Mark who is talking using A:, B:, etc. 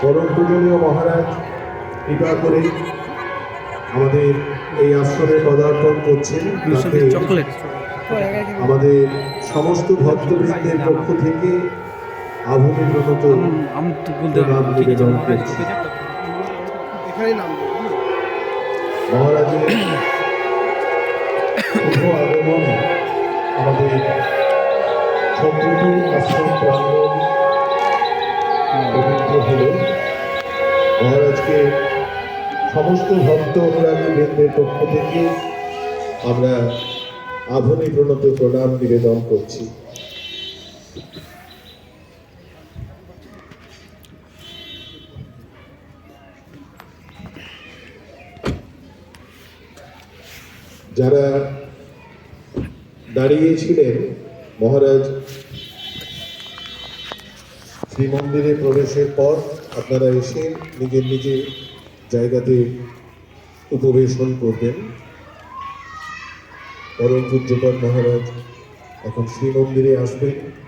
A: পরম পূজনীয় মহারাজ কৃপা করে আমাদের এই আশ্রমে পদার্পণ করছেন। তাতে আমাদের সমস্ত ভক্তবৃন্দের পক্ষ থেকে আভূমি প্রণত প্রণাম নিবেদন করছি। মহারাজের শুভ আগমনে আমাদের সম্প্রীতি আশ্রম প্রাঙ্গণ পবিত্র হল। মহারাজকে সমস্ত ভক্ত অনুরাগী বৃন্দের পক্ষ থেকে আমরা আভূমি প্রণত প্রণাম নিবেদন করছি। যারা দাঁড়িয়েছিলেন, মহারাজ শ্রীমন্দিরে প্রবেশের পর আপনারা এসে নিজের নিজের জায়গাতে উপবেশন করবেন। পরম পূজ্যপাদ মহারাজ এখন শ্রীমন্দিরে আসবেন।